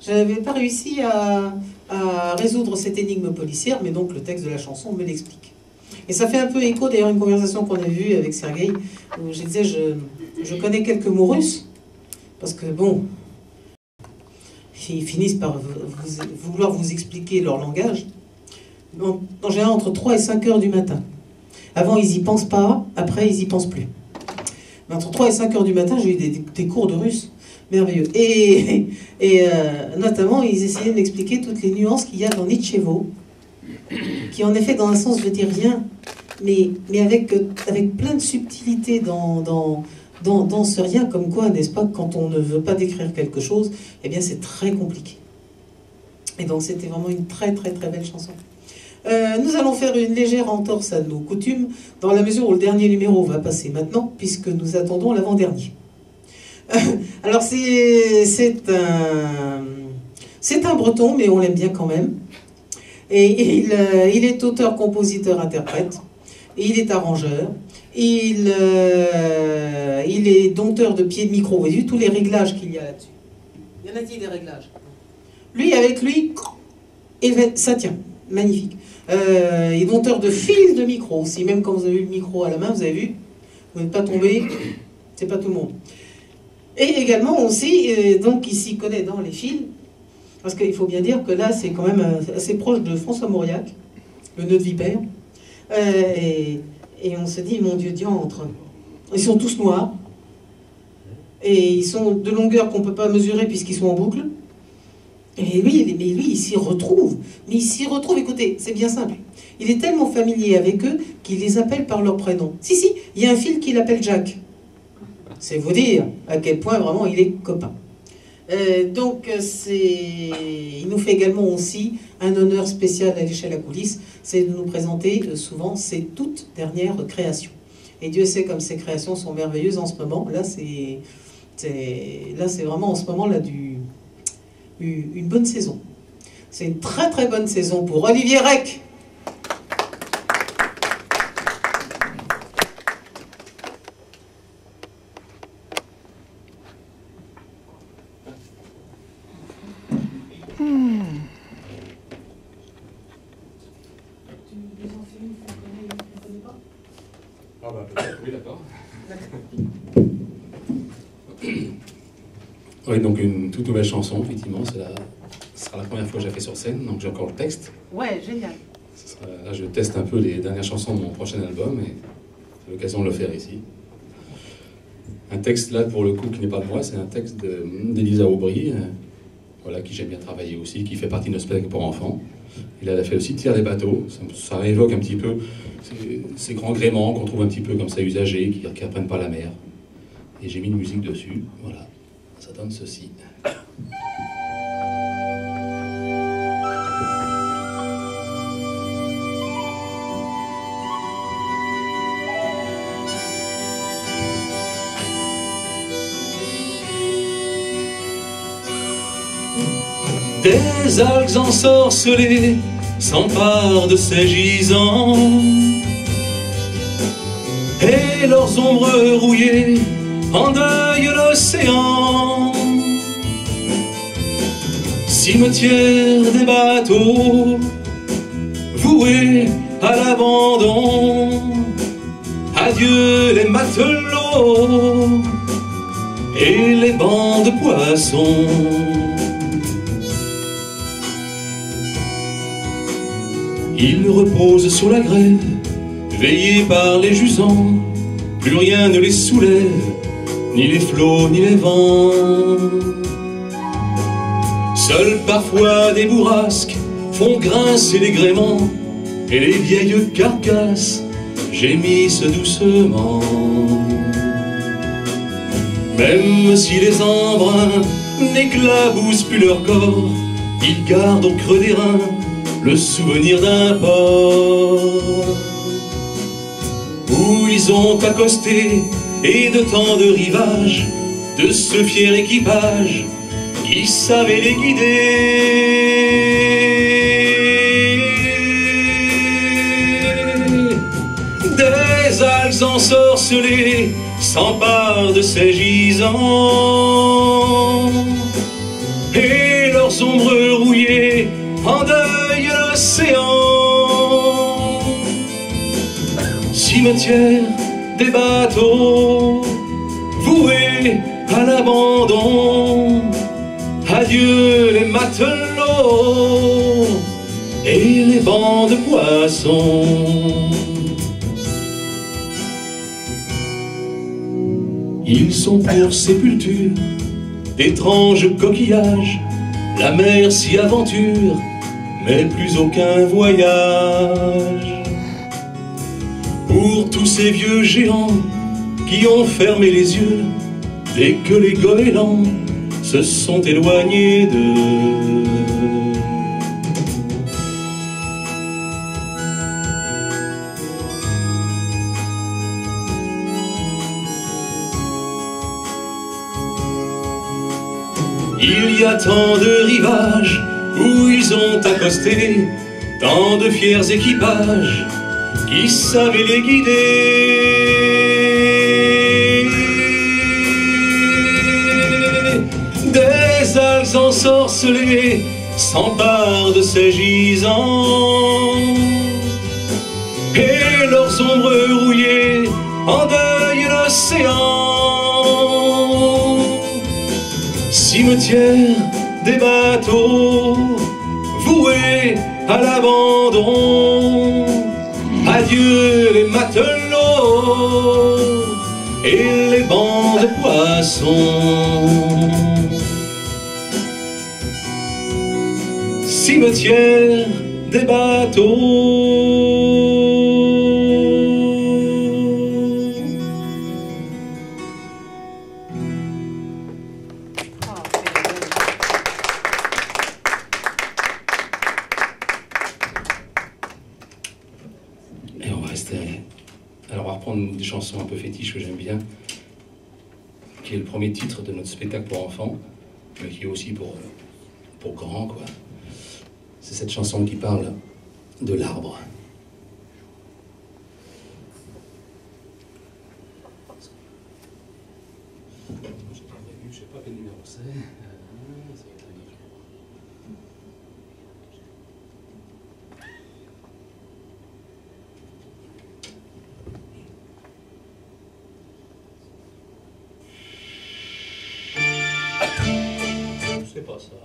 Je n'avais pas réussi à résoudre cette énigme policière, mais donc le texte de la chanson me l'explique. Et ça fait un peu écho d'ailleurs à une conversation qu'on a vue avec Sergueï, où je disais, je connais quelques mots russes, parce que bon, ils finissent par vouloir vous expliquer leur langage, en général entre 3 et 5 heures du matin. Avant, ils n'y pensent pas, après, ils n'y pensent plus. Mais entre 3 et 5 heures du matin, j'ai eu des cours de russe merveilleux. Et notamment, ils essayaient de m'expliquer toutes les nuances qu'il y a dans Nitchevo, qui en effet, dans un sens, veut dire rien, mais avec plein de subtilité dans ce rien, comme quoi, n'est-ce pas, quand on ne veut pas décrire quelque chose, eh bien, c'est très compliqué. Et donc, c'était vraiment une très, très, très belle chanson. Nous allons faire une légère entorse à nos coutumes, dans la mesure où le dernier numéro va passer maintenant, puisque nous attendons l'avant-dernier. Alors, c'est un breton, mais on l'aime bien quand même. Et il est auteur, compositeur, interprète. Et il est arrangeur. Il est dompteur de pieds de micro. Vous voyez tous les réglages qu'il y a là-dessus. Il y en a-t-il des réglages? Lui, avec lui, ça tient. Magnifique. Il est dompteur de fils de micro aussi. Même quand vous avez eu le micro à la main, vous avez vu, vous n'êtes pas tombé. C'est pas tout le monde. Et également aussi, donc il s'y connaît dans les fils. Parce qu'il faut bien dire que là, c'est quand même assez proche de François Mauriac, le nœud de vipère. Et on se dit, mon Dieu, diantre, ils sont tous noirs. Et ils sont de longueur qu'on ne peut pas mesurer puisqu'ils sont en boucle. Et lui, il s'y retrouve. Mais il s'y retrouve, écoutez, c'est bien simple. Il est tellement familier avec eux qu'il les appelle par leur prénom. Si, il y a un fil qui l'appelle Jacques. C'est vous dire à quel point vraiment il est copain. Donc, il nous fait également aussi un honneur spécial à l'échelle à coulisses, c'est de nous présenter souvent ses toutes dernières créations. Et Dieu sait comme ces créations sont merveilleuses en ce moment. Là, c'est vraiment en ce moment là une bonne saison. C'est une très très bonne saison pour Olivier Reck. Ah bah peut-être, oui, d'accord. Oui, donc une toute nouvelle chanson, effectivement, ce sera la première fois que je la fais sur scène, donc j'ai encore le texte. Ouais, génial. Là, je teste un peu les dernières chansons de mon prochain album, et c'est l'occasion de le faire ici. Un texte, là, pour le coup, qui n'est pas de moi, c'est un texte d'Elisa Aubry, voilà, qui j'aime bien travailler aussi, qui fait partie de nos spectacles pour enfants. Et là, elle a fait aussi Tiers des bateaux, ça réévoque un petit peu ces grands gréements qu'on trouve un petit peu comme ça usagés, qui n'apprennent pas la mer. Et j'ai mis une musique dessus, voilà, ça donne ceci. Des algues ensorcelées s'emparent de ces gisants, et leurs ombres rouillées endeuillent l'océan. Cimetière des bateaux, voués à l'abandon. Adieu les matelots et les bancs de poissons. Ils reposent sur la grève, veillés par les jusants. Plus rien ne les soulève, ni les flots, ni les vents. Seuls parfois des bourrasques font grincer les gréements, et les vieilles carcasses gémissent doucement. Même si les embruns n'éclaboussent plus leur corps, ils gardent au creux des reins le souvenir d'un port où ils ont accosté, et de tant de rivages, de ce fier équipage qui savait les guider. Des algues ensorcelées s'emparent de ces gisants, et leurs leurs ombres rouillées endeuillent l'océan. Cimetière des bateaux voués à l'abandon, adieu les matelots et les bancs de poissons. Ils sont pour sépulture d'étranges coquillages, la mer s'y aventure, mais plus aucun voyage. Pour tous ces vieux géants qui ont fermé les yeux dès que les goélands se sont éloignés d'eux. Il y a tant de rivages où ils ont accosté, tant de fiers équipages qui savaient les guider. Des algues ensorcelées s'emparent de ces gisants, et leurs ombres rouillées endeuillent l'océan. Cimetière des bateaux voués à l'abandon, adieu les matelots et les bancs de poissons. Cimetière des bateaux. Alors on va reprendre des chansons un peu fétiches que j'aime bien, qui est le premier titre de notre spectacle pour enfants, mais qui est aussi pour grands, quoi. C'est cette chanson qui parle de l'arbre. Je sais pas quel numéro c'est. C'est pas ça.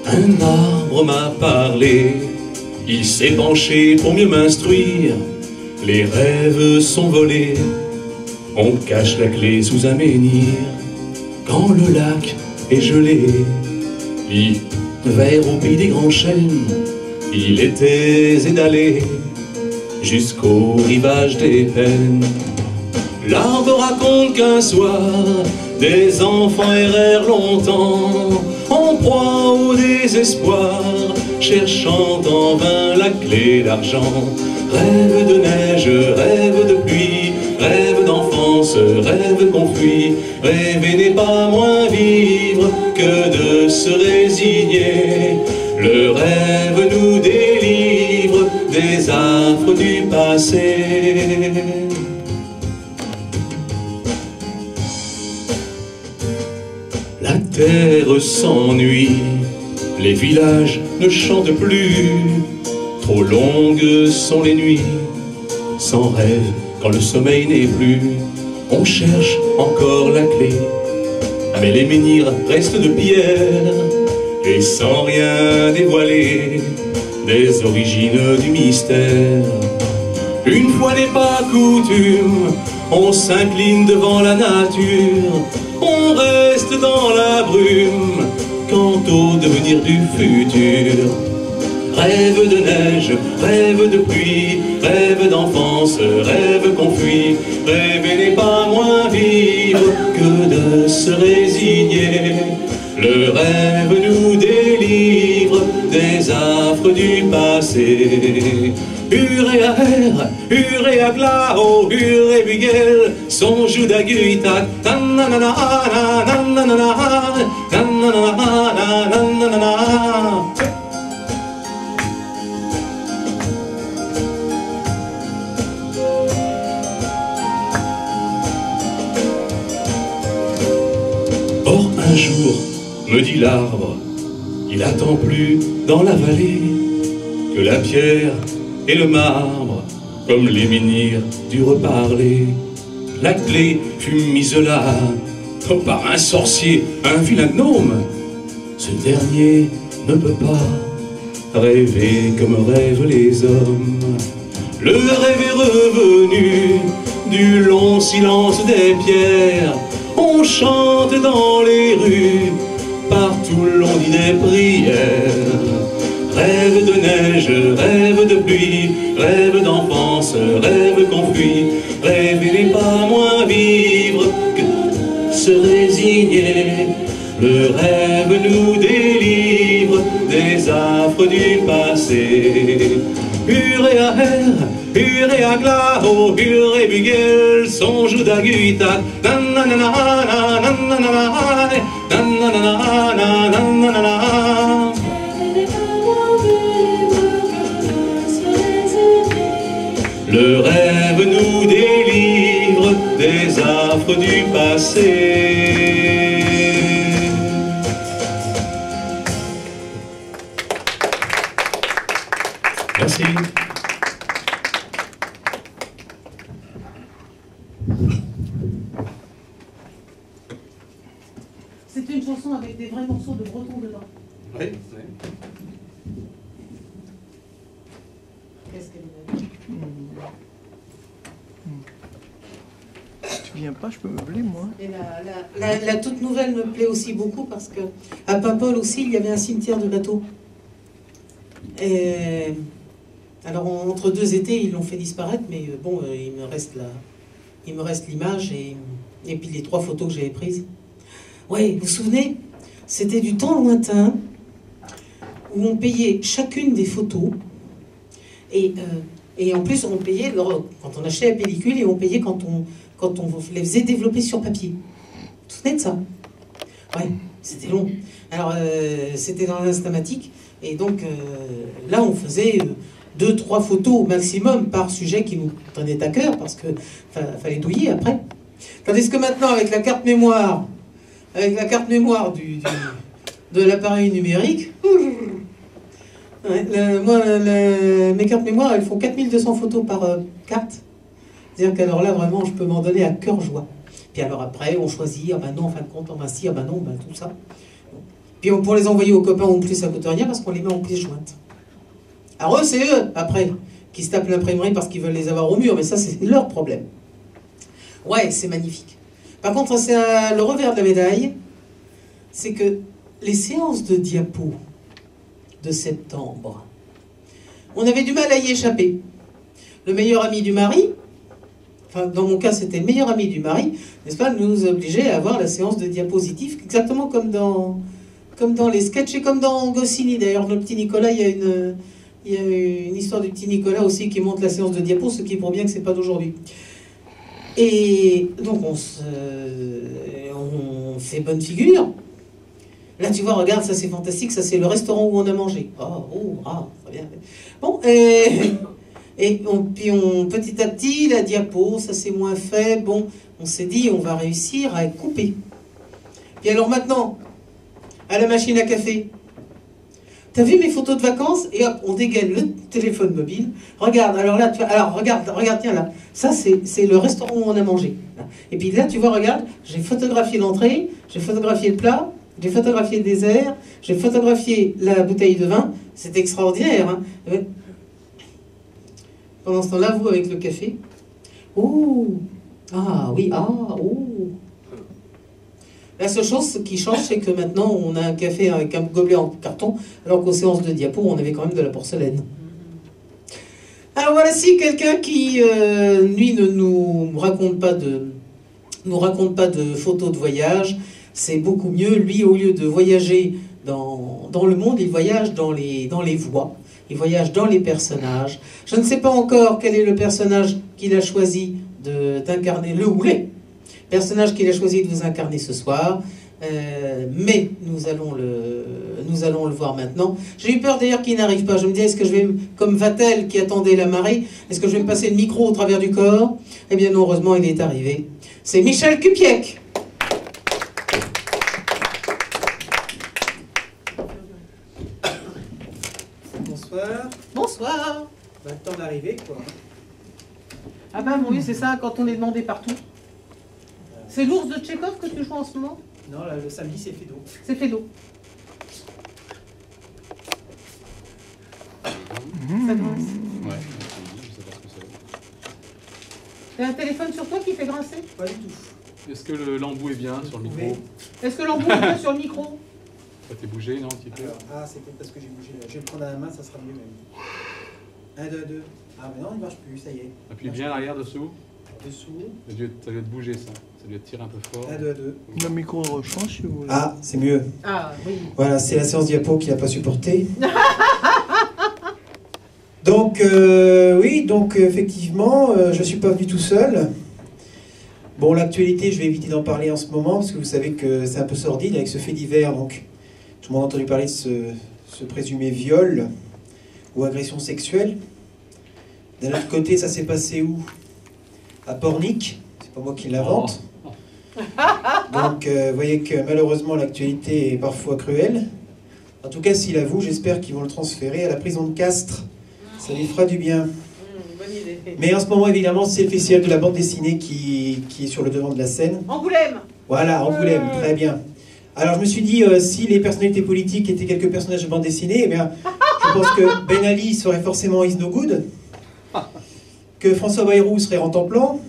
Un arbre m'a parlé, il s'est penché pour mieux m'instruire. Les rêves sont volés, on cache la clé sous un menhir. Quand le lac est gelé, l'hiver au pays des grands chênes, il était étalé jusqu'au rivage des peines. L'arbre raconte qu'un soir, des enfants errèrent longtemps, en proie au désespoir, cherchant en vain la clé d'argent. Rêve de neige, rêve de pluie, rêve d'enfance, rêve qu'on fuit. Rêver n'est pas moins vivre que de se résigner. Le rêve nous délivre des affres du passé. La terre s'ennuie, les villages ne chantent plus. Trop longues sont les nuits, sans rêve quand le sommeil n'est plus. On cherche encore la clé, mais les menhirs restent de pierre, et sans rien dévoiler des origines du mystère. Une fois n'est pas coutume, on s'incline devant la nature, on reste dans la brume quant au devenir du futur. Rêve de neige, rêve de pluie, rêve d'enfance, rêve qu'on fuit. Rêver n'est pas moins vivre que de se résigner. Le rêve nous délivre des affres du passé. Uréaer, Uréagla, oh Urébuguel, son Judaguita, tananana, Or un jour, me dit l'arbre, il attend plus dans la vallée que la pierre et le marbre, comme les menhirs du reparler. La clé fut mise là, par un sorcier, un vilain gnome. Ce dernier ne peut pas rêver comme rêvent les hommes. Le rêve est revenu du long silence des pierres. On chante dans les rues, partout l'on dit des prières. Rêve de neige, rêve de pluie, rêve d'enfance, rêve qu'on fuit. Rêver n'est pas moins vivre que se résigner. Le rêve nous délivre des affres du passé. Urea glao, ure bugel, songe d'aguitac. Le rêve nous délivre des affres du passé. Merci. C'est une chanson avec des vrais morceaux de breton dedans. Oui, Qu'est-ce qu'elle a dit? Tu viens pas, je peux meubler, moi. Et la toute nouvelle me plaît aussi beaucoup parce que à Paimpol aussi, il y avait un cimetière de bateaux. Et alors entre deux étés, ils l'ont fait disparaître, mais bon, il me reste l'image et puis les 3 photos que j'avais prises. Ouais, vous vous souvenez, c'était du temps lointain où on payait chacune des photos et en plus on payait quand on achetait la pellicule et on payait quand on les faisait développer sur papier. Vous vous souvenez de ça? Ouais, c'était long. Alors c'était dans l'instamatique et donc là on faisait 2-3 photos au maximum par sujet qui nous tenait à cœur parce que fallait douiller après. Tandis que maintenant avec la carte mémoire de l'appareil numérique, mes cartes mémoire, elles font 4200 photos par carte. C'est-à-dire qu'alors là, vraiment, je peux m'en donner à cœur joie. Puis alors après, on choisit, ah ben non, en fin de compte, ah ben si, ah ben non, ben tout ça. Puis pour les envoyer aux copains, en plus, ça coûte rien parce qu'on les met en pièce jointe. Alors eux, c'est eux, après, qui se tapent l'imprimerie parce qu'ils veulent les avoir au mur, mais ça, c'est leur problème. Ouais, c'est magnifique. Par contre, c'est le revers de la médaille, c'est que les séances de diapos de septembre, on avait du mal à y échapper. Le meilleur ami du mari, enfin dans mon cas c'était le meilleur ami du mari, n'est-ce pas, nous obligeait à avoir la séance de diapositives, exactement comme dans les sketchs et comme dans Goscinny. D'ailleurs, le petit Nicolas, il y a une histoire du petit Nicolas aussi qui montre la séance de diapos, ce qui prouve bien que c'est pas d'aujourd'hui. Et donc on fait bonne figure. Là tu vois, regarde, ça c'est fantastique, ça c'est le restaurant où on a mangé. Très bien. Bon, puis petit à petit, la diapo, ça c'est moins fait. Bon, on s'est dit, on va réussir à couper. Puis alors maintenant, à la machine à café, t'as vu mes photos de vacances? Et hop, on dégaine le téléphone mobile. Regarde, alors là, regarde, tiens là. Ça, c'est le restaurant où on a mangé. Et puis là, tu vois, regarde, j'ai photographié l'entrée, j'ai photographié le plat, j'ai photographié le dessert, j'ai photographié la bouteille de vin. C'est extraordinaire, hein. Pendant ce temps-là, vous, avec le café. Oh, ah oui, ah, oh. La seule chose qui change, c'est que maintenant, on a un café avec un gobelet en carton, alors qu'aux séances de diapo, on avait quand même de la porcelaine. Alors voilà, si quelqu'un qui, lui, ne nous raconte pas de photos de voyage, c'est beaucoup mieux. Lui, au lieu de voyager dans le monde, il voyage dans les voix. Il voyage dans les personnages. Je ne sais pas encore quel est le personnage qu'il a choisi d'incarner, le ou les. personnage qu'il a choisi de vous incarner ce soir. Mais nous allons le voir maintenant. J'ai eu peur d'ailleurs qu'il n'arrive pas. Je me disais, est-ce que je vais, comme Vatel qui attendait la marée, est-ce que je vais me passer le micro au travers du corps? Eh bien non, heureusement, il est arrivé. C'est Michel Cupiec. Bonsoir. Bonsoir. Bah, le temps d'arriver, quoi. Ah ben oui, c'est ça, quand on est demandé partout. C'est l'ours de Tchekhov que tu joues en ce moment? Non, là, le samedi, c'est Fédo. C'est Fédo. Ça grince. Ouais, je sais pas ce que c'est. T'as un téléphone sur toi qui fait grincer? Pas du tout. Est-ce que l'embout est bien sur le micro? Est-ce que l'embout est bien sur le micro? Ça t'est bougé, non, un petit peu? Alors, ah, c'est peut-être parce que j'ai bougé. Là. Je vais le prendre à la main, ça sera mieux même. 1, 2, 2. Ah, mais non, il ne marche plus, ça y est. Appuie bien l'arrière dessous. Dessous. Ça doit te bouger, ça. Ça doit te tirer un peu fort. 1, 2, 2. Le micro rechange si vous voulez. Ah, c'est mieux. Ah oui. Voilà, c'est la séance diapo qui n'a pas supporté. Donc, oui, donc effectivement, je ne suis pas venu tout seul. Bon, l'actualité, je vais éviter d'en parler en ce moment, parce que vous savez que c'est un peu sordide avec ce fait divers. Donc, tout le monde a entendu parler de ce présumé viol ou agression sexuelle. D'un autre côté, ça s'est passé où? À Pornic. C'est pas moi qui l'invente. Donc, vous voyez que malheureusement, l'actualité est parfois cruelle. En tout cas, s'il avoue, j'espère qu'ils vont le transférer à la prison de Castres. Ça lui fera du bien. Bonne idée. Mais en ce moment, évidemment, c'est le festival de la bande dessinée qui est sur le devant de la scène. Angoulême. Voilà, Angoulême, très bien. Alors, je me suis dit, si les personnalités politiques étaient quelques personnages de bande dessinée, eh bien, je pense que Ben Ali serait forcément Is No Good, que François Bayrou serait Rantanplan,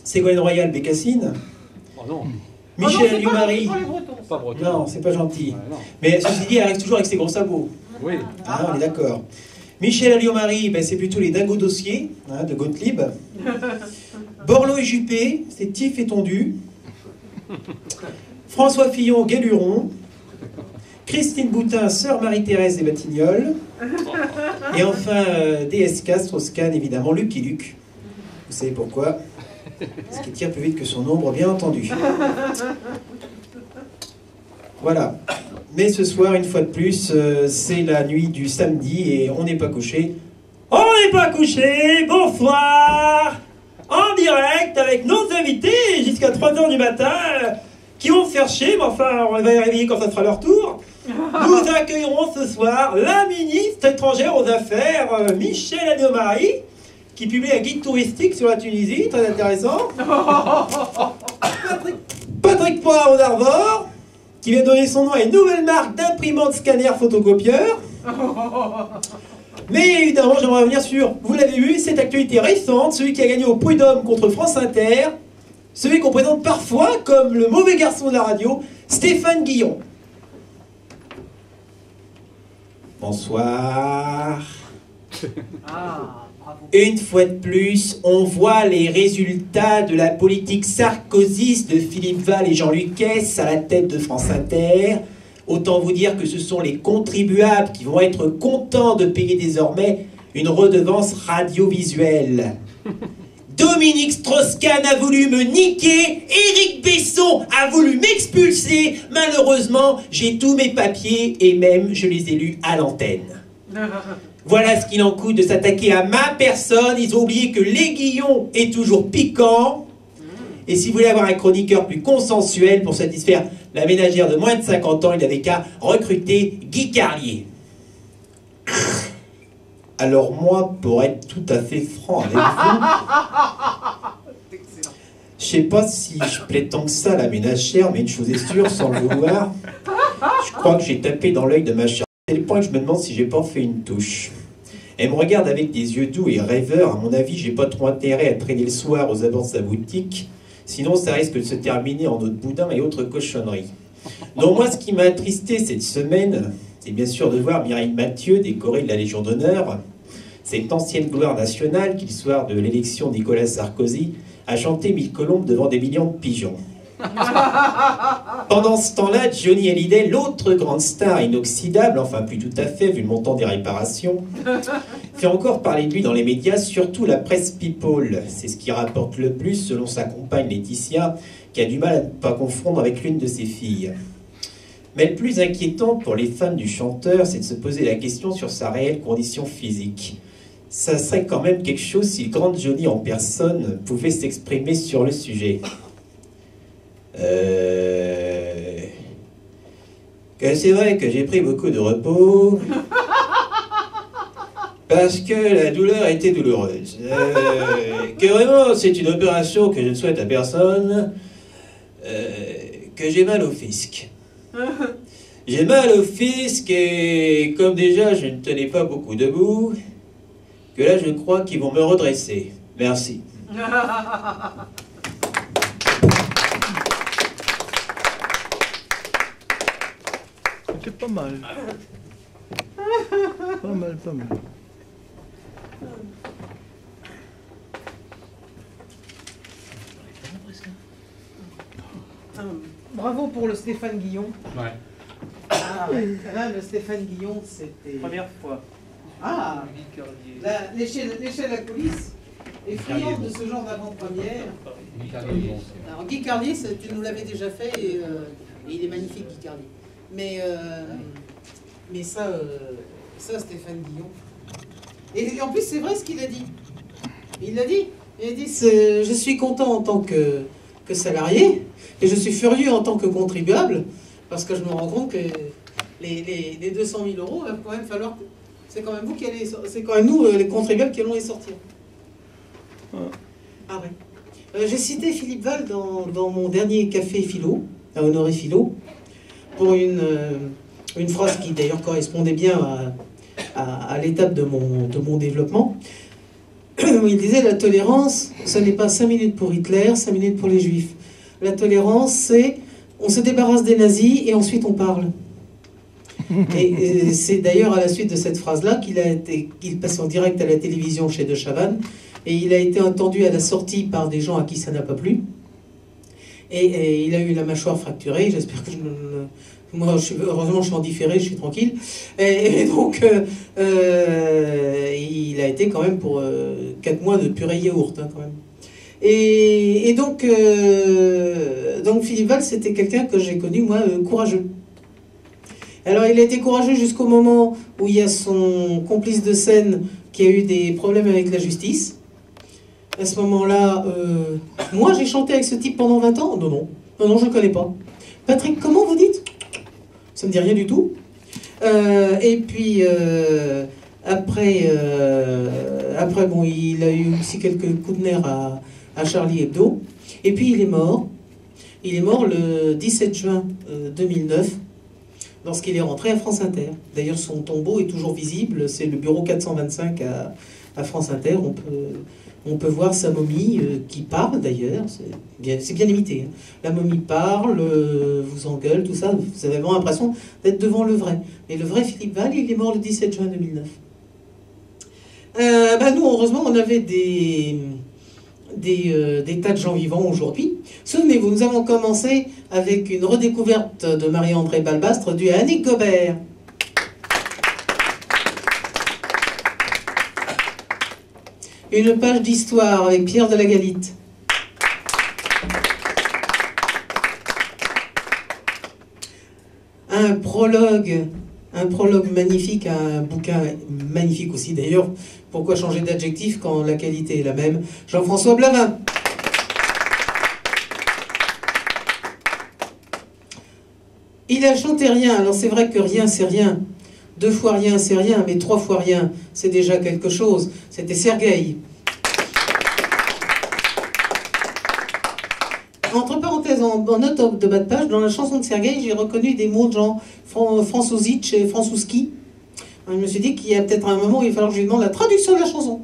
Ségolène Royal, Bécassine, Oh non, Michel Alliot-Marie. pas breton. Non, c'est pas gentil. Ouais, non. Mais ceci dit, elle arrive toujours avec ses gros sabots. Oui. Ah, on est d'accord. Michel Alliot-Marie, ben, c'est plutôt les dingos dossiers de Gottlieb. Borloo et Juppé, c'est Tif et Tondu. François Fillon, Galuron. Christine Boutin, sœur Marie-Thérèse des Batignolles. Et enfin, DSK, Strauss-Kahn, évidemment, Lucky Luke. Vous savez pourquoi? Parce qu'il tire plus vite que son ombre, bien entendu. Voilà. Mais ce soir, une fois de plus, c'est la nuit du samedi et on n'est pas couché. On n'est pas couché, bonsoir! En direct avec nos invités jusqu'à 3h du matin qui vont faire chier, mais enfin, on va les réveiller quand ça sera leur tour. Nous accueillerons ce soir la ministre étrangère aux Affaires, Michel Alliot-Marie, qui publie un guide touristique sur la Tunisie, très intéressant. Patrick Poirat aux Arvor, qui vient donner son nom à une nouvelle marque d'imprimante scanner photocopieur. Mais évidemment, j'aimerais revenir sur, vous l'avez vu, cette actualité récente, celui qui a gagné au Prud'homme contre France Inter, celui qu'on présente parfois comme le mauvais garçon de la radio, Stéphane Guillon. Bonsoir. Ah, bravo. Une fois de plus, on voit les résultats de la politique sarkozyste de Philippe Val et Jean-Luc Hess à la tête de France Inter. Autant vous dire que ce sont les contribuables qui vont être contents de payer désormais une redevance radiovisuelle. Dominique Strauss-Kahn a voulu me niquer, Éric Besson a voulu m'expulser. Malheureusement, j'ai tous mes papiers et même je les ai lus à l'antenne. Voilà ce qu'il en coûte de s'attaquer à ma personne. Ils ont oublié que l'aiguillon est toujours piquant. Et si vous voulez avoir un chroniqueur plus consensuel pour satisfaire la ménagère de moins de 50 ans, il n'avait qu'à recruter Guy Carlier. Alors moi, pour être tout à fait franc avec vous, je sais pas si je plais tant que ça à la ménagère, mais une chose est sûre, sans le vouloir, je crois que j'ai tapé dans l'œil de ma chère. C'est le point que je me demande si j'ai pas fait une touche. Elle me regarde avec des yeux doux et rêveurs. À mon avis, j'ai pas trop intérêt à traîner le soir aux abords de sa boutique. Sinon, ça risque de se terminer en eau de boudin et autres cochonneries. Donc moi, ce qui m'a attristé cette semaine, c'est bien sûr de voir Mireille Mathieu décorée de la Légion d'honneur. Cette ancienne gloire nationale qui, le soir de l'élection de Nicolas Sarkozy, a chanté Mille colombes devant des millions de pigeons. Pendant ce temps-là, Johnny Hallyday, l'autre grande star inoxydable, enfin plus tout à fait vu le montant des réparations, fait encore parler de lui dans les médias, surtout la presse People. C'est ce qui rapporte le plus selon sa compagne Laetitia, qui a du mal à ne pas confondre avec l'une de ses filles. Mais le plus inquiétant pour les fans du chanteur, c'est de se poser la question sur sa réelle condition physique. Ça serait quand même quelque chose si le grand Johnny en personne pouvait s'exprimer sur le sujet. Que c'est vrai que j'ai pris beaucoup de repos parce que la douleur a été douloureuse. Que vraiment c'est une opération que je ne souhaite à personne. Que j'ai mal au fisc. J'ai mal au fisc et comme déjà je ne tenais pas beaucoup debout, que là je crois qu'ils vont me redresser. Merci. C'était pas mal. Pas mal, pas mal. Bravo pour le Stéphane Guillon. Ouais. Ah ouais. Là, le Stéphane Guillon, c'était... Première fois. Ah, l'échelle à la coulisses est friande de ce genre d'avant-première. Alors Guy Carlier, tu nous l'avais déjà fait et il est magnifique, Guy Carlier. Mais ça, Stéphane Guillon. Et en plus, c'est vrai ce qu'il a dit. Il a dit, je suis content en tant que salarié et je suis furieux en tant que contribuable parce que je me rends compte que les 200 000 euros, il va quand même falloir... C'est quand même vous qui allez... C'est quand même nous, les contribuables, qui allons les sortir. Ah ouais. J'ai cité Philippe Val dans mon dernier café philo, à Honoré Philo, pour une phrase qui d'ailleurs correspondait bien à l'étape de mon développement. Il disait, la tolérance, ce n'est pas 5 minutes pour Hitler, 5 minutes pour les Juifs. La tolérance, c'est on se débarrasse des nazis et ensuite on parle. Et c'est d'ailleurs à la suite de cette phrase-là qu'il passe en direct à la télévision chez De Chavannes, et il a été entendu à la sortie par des gens à qui ça n'a pas plu. Et il a eu la mâchoire fracturée. J'espère que moi, heureusement, je suis en différé, je suis tranquille. Et donc, il a été quand même pour 4 mois de purée yaourt, hein, quand même. Et donc Philippe Val, c'était quelqu'un que j'ai connu, moi, courageux. Alors, il a été courageux jusqu'au moment où il y a son complice de scène qui a eu des problèmes avec la justice. À ce moment-là, moi, j'ai chanté avec ce type pendant 20 ans. Non, je ne connais pas. Patrick, comment vous dites? Ça me dit rien du tout. Et puis, après, bon, il a eu aussi quelques coups de nerfs à Charlie Hebdo. Et puis, il est mort. Il est mort le 17 juin 2009, lorsqu'il est rentré à France Inter. D'ailleurs, son tombeau est toujours visible. C'est le bureau 425 à France Inter. On peut voir sa momie qui parle d'ailleurs, c'est bien imité. Hein. La momie parle, vous engueule, tout ça. Vous avez vraiment l'impression d'être devant le vrai. Mais le vrai Philippe Val, il est mort le 17 juin 2009. Nous, heureusement, on avait des tas de gens vivants aujourd'hui. Souvenez-vous, nous avons commencé avec une redécouverte de Marie-André Balbastre due à Annick Gobert. Une page d'histoire avec Pierre de la Galite. Un prologue magnifique à un bouquin magnifique aussi d'ailleurs. Pourquoi changer d'adjectif quand la qualité est la même? Jean-François Blavin. Il a chanté rien. Alors c'est vrai que rien c'est rien. 2 fois rien, c'est rien, mais 3 fois rien, c'est déjà quelque chose. C'était Sergueï. Entre parenthèses, en note de bas de page, dans la chanson de Sergueï, j'ai reconnu des mots de genre Françouzitch et Françouzki. Je me suis dit qu'il y a peut-être un moment où il va falloir que je lui demande la traduction de la chanson.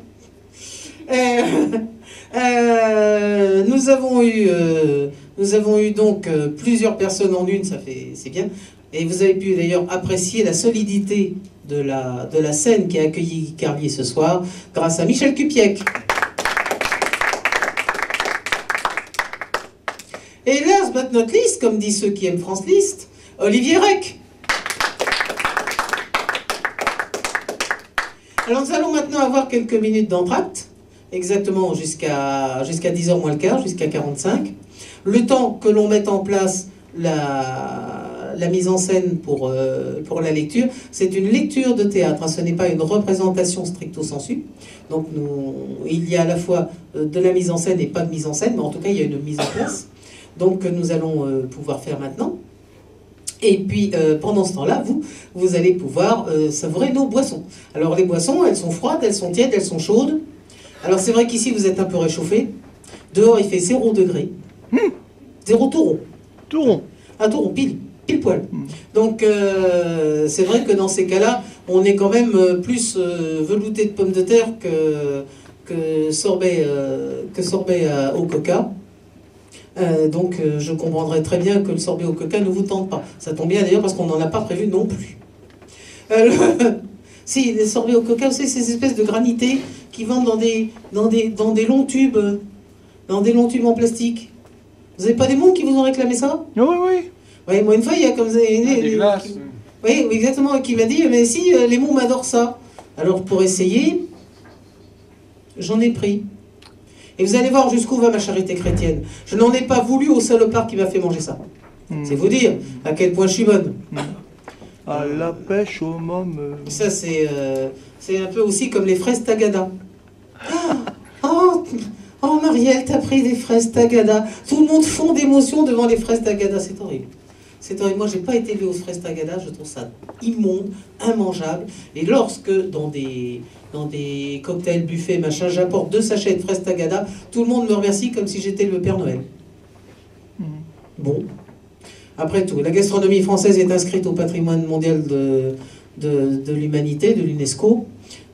Nous avons eu donc plusieurs personnes en une, c'est bien. Et vous avez pu d'ailleurs apprécier la solidité de la scène qui a accueilli Carlier ce soir, grâce à Michel Cupiec. Et last but not least, comme disent ceux qui aiment France List, Olivier Rec. Alors nous allons maintenant avoir quelques minutes d'entracte, exactement jusqu'à 10h moins le quart, jusqu'à 45. Le temps que l'on mette en place la mise en scène pour la lecture, c'est une lecture de théâtre, ce n'est pas une représentation stricto sensu. Donc il y a à la fois de la mise en scène et pas de mise en scène, mais en tout cas il y a une mise en place. Donc nous allons pouvoir faire maintenant. Et puis pendant ce temps-là, vous allez pouvoir savourer nos boissons. Alors les boissons, elles sont froides, elles sont tièdes, elles sont chaudes. Alors c'est vrai qu'ici vous êtes un peu réchauffé. Dehors il fait 0 degré. 0 tout rond. Tout rond. Un tout rond, pile poil. Donc c'est vrai que dans ces cas-là, on est quand même plus velouté de pommes de terre que sorbet au coca. Donc je comprendrais très bien que le sorbet au coca ne vous tente pas. Ça tombe bien d'ailleurs parce qu'on n'en a pas prévu non plus. Si, les sorbets au coca, vous savez, ces espèces de granités qui vendent dans des longs tubes, en plastique. Vous n'avez pas des mondes qui vous ont réclamé ça? Oui, oui. Oui, moi une fois, il y a comme ça... Des glaces. Oui, exactement, qui m'a dit, mais si, les mômes adorent ça. Alors pour essayer, j'en ai pris. Et vous allez voir jusqu'où va ma charité chrétienne. Je n'en ai pas voulu au salopard qui m'a fait manger ça. C'est vous dire à quel point je suis bonne. À la pêche au môme. Ça, c'est un peu aussi comme les fraises Tagada. Oh, Marielle, t'as pris des fraises Tagada. Tout le monde fond d'émotion devant les fraises Tagada. C'est horrible. C'est horrible. Moi, j'ai pas été élevée aux fraises Tagada. Je trouve ça immonde, immangeable. Et lorsque, dans des cocktails, buffets, machin, j'apporte 2 sachets de fraises Tagada, tout le monde me remercie comme si j'étais le Père Noël. Bon. Après tout, la gastronomie française est inscrite au patrimoine mondial de l'humanité, de l'UNESCO.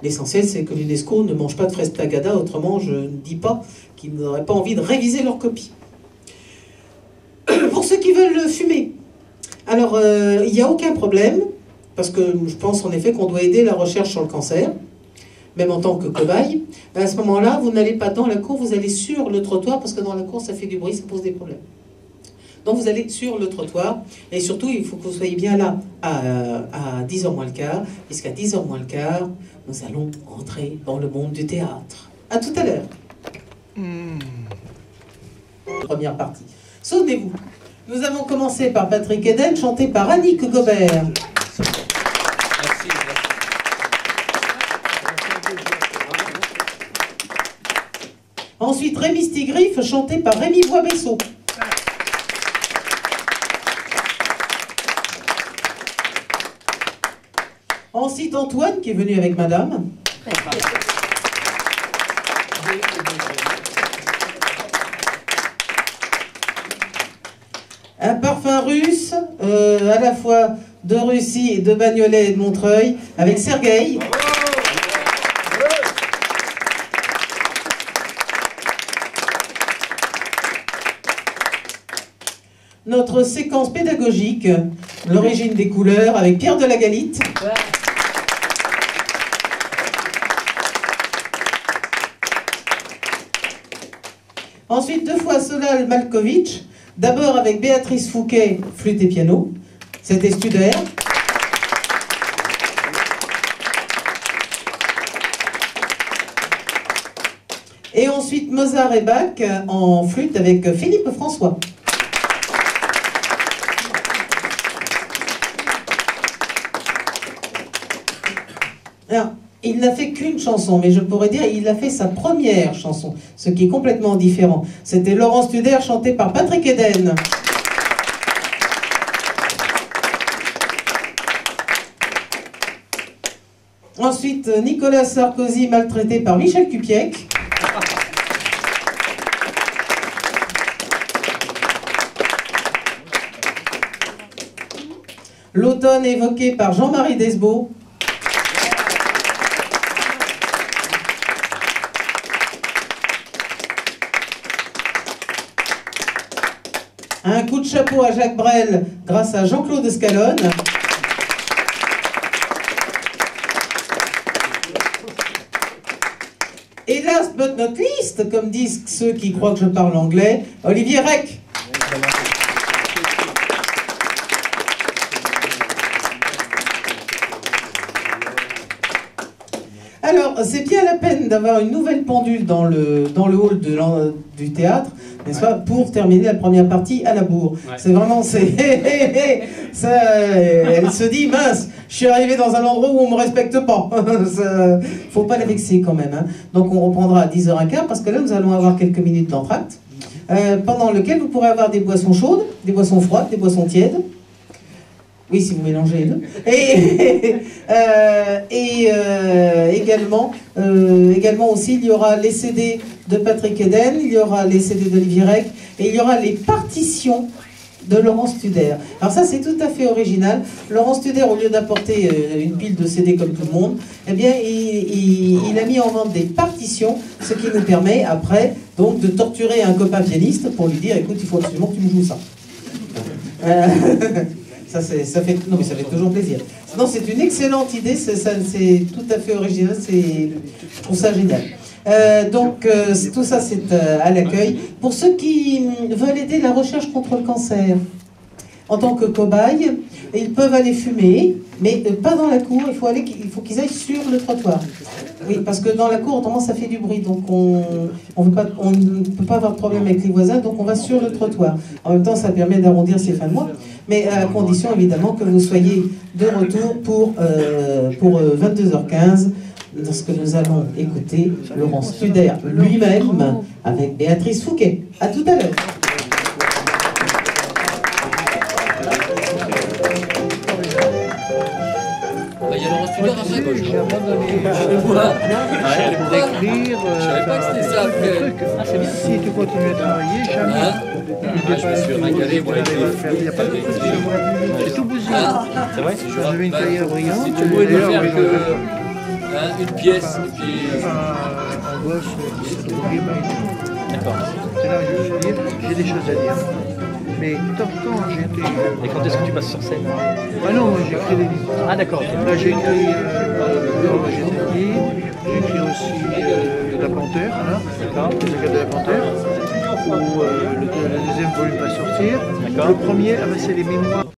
L'essentiel, c'est que l'UNESCO ne mange pas de fraises Tagada, autrement, je ne dis pas qu'ils n'auraient pas envie de réviser leur copie. Pour ceux qui veulent fumer, alors, il n'y a aucun problème, parce que je pense en effet qu'on doit aider la recherche sur le cancer, même en tant que cobaye. À ce moment-là, vous n'allez pas dans la cour, vous allez sur le trottoir, parce que dans la cour, ça fait du bruit, ça pose des problèmes. Donc vous allez sur le trottoir, et surtout il faut que vous soyez bien là à 10h moins le quart, puisqu'à 10h moins le quart, nous allons entrer dans le monde du théâtre. À tout à l'heure. Première partie. Souvenez-vous, nous avons commencé par Patrick Eden, chanté par Annick Gobert. Merci. Ensuite Rémi Stigriffe, chanté par Rémi Boisbesseau. Ensuite Antoine qui est venu avec madame. Un parfum russe, à la fois de Russie, de Bagnolet et de Montreuil, avec Sergueï. Notre séquence pédagogique, l'origine des couleurs, avec Pierre de la Galite. Ensuite, 2 fois Solal Malkovich, d'abord avec Béatrice Fouquet, flûte et piano, c'était Studer. Et ensuite Mozart et Bach en flûte avec Philippe François. Alors, il n'a fait qu'une chanson, mais je pourrais dire il a fait sa première chanson, ce qui est complètement différent. C'était Laurent Studer, chanté par Patrick Eden. Ensuite, Nicolas Sarkozy, maltraité par Michel Cupiec. L'automne évoqué par Jean-Marie Desbeaux. Un coup de chapeau à Jacques Brel grâce à Jean-Claude Escalone. Et last but not least, comme disent ceux qui croient que je parle anglais, Olivier Rec. Alors, c'est bien la peine d'avoir une nouvelle pendule dans le hall du théâtre, n'est-ce pas, pour terminer la première partie à la bourre. Ouais. C'est vraiment, ça, elle se dit, mince, je suis arrivé dans un endroit où on me respecte pas. Ça, faut pas la vexer quand même. Hein. Donc on reprendra à 10h15, parce que là, nous allons avoir quelques minutes d'entracte, pendant lequel vous pourrez avoir des boissons chaudes, des boissons froides, des boissons tièdes. Oui, si vous mélangez les deux. Et également aussi, il y aura les CD de Patrick Eden, il y aura les CD d'Olivier Rec, et il y aura les partitions de Laurent Studer. Alors ça, c'est tout à fait original. Laurent Studer, au lieu d'apporter une pile de CD comme tout le monde, eh bien, il a mis en vente des partitions, ce qui nous permet, après, donc, de torturer un copain pianiste pour lui dire, écoute, il faut absolument que tu me joues ça. Ça fait toujours plaisir. Non, c'est une excellente idée, c'est tout à fait original, je trouve ça génial. Tout ça, c'est à l'accueil. Pour ceux qui veulent aider la recherche contre le cancer, en tant que cobaye, ils peuvent aller fumer, mais pas dans la cour, il faut qu'ils aillent sur le trottoir. Oui, parce que dans la cour, autrement, ça fait du bruit, donc on ne peut pas avoir de problème avec les voisins, donc on va sur le trottoir. En même temps, ça permet d'arrondir ses fins de mois, mais à condition, évidemment, que vous soyez de retour pour 22h15, lorsque nous allons écouter Laurent Studer lui-même avec Béatrice Fouquet. À tout à l'heure. Il y a Laurent Studer après, moi je J'ai abandonné d'écrire. Je savais pas que c'était ça après. Si tu continues à travailler, jamais. Hein? Je me suis régalé, moi, avec les Il n'y a pas de pression. C'est tout besoin. C'est vrai? J'avais une carrière brillante. Si tu pouvais ne faire que une pièce, et puis... Un gosse qui s'est trouvé, D'accord. c'est là où je veux dire, j'ai des choses à dire. Mais quand j'étais... Et quand est-ce que tu passes sur scène? Ah non, moi j'ai écrit des livres. Ah d'accord. Là j'ai écrit j'ai écrit aussi La Panthère, là, D'accord. Les Agades de la Panthère, où le deuxième volume va sortir. D'accord. Le premier, c'est les mémoires.